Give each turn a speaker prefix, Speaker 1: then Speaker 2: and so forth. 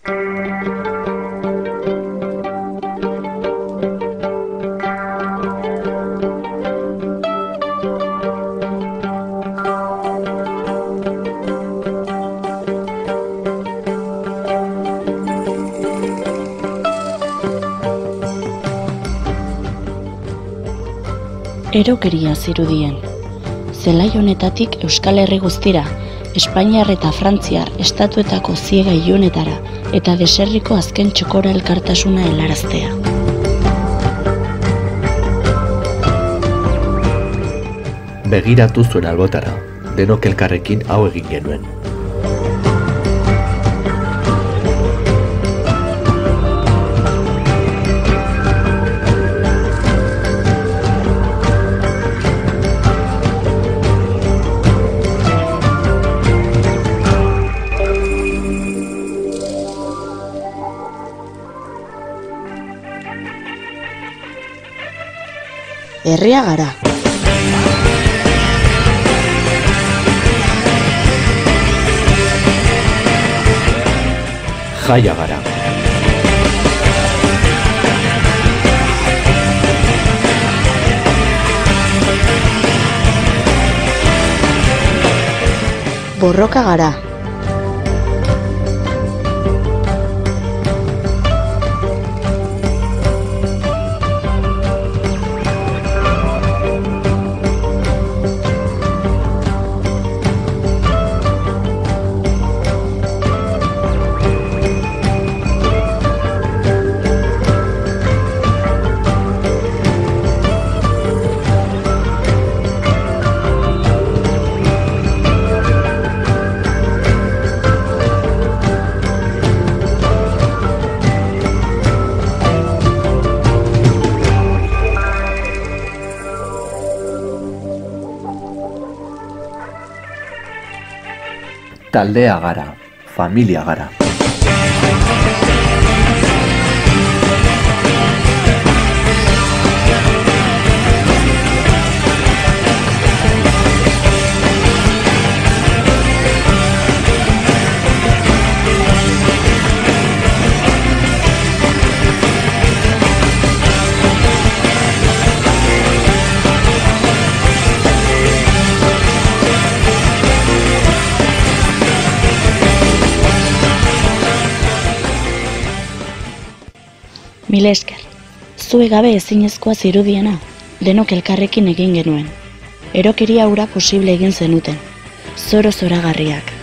Speaker 1: Erokeria zirudien. Zelai honetatik Euskal Herri guztira, Espainiar eta Frantziar estatuetako ziega ilunetara eta deserriko azken txokora elkartasuna helaraztea.
Speaker 2: Begiratu zuen albotara, denok elkarrekin hau egin genuen.
Speaker 1: Herria gara.
Speaker 2: Jaia gara.
Speaker 1: Borroka gara.
Speaker 2: Taldea gara, familia gara.
Speaker 1: Mila esker. Zuek gabe ezinezkoa zirudiena, denok elkarrekin egin genuen. Erokeria hura posible egin zenuten. Zoro zoragarriak.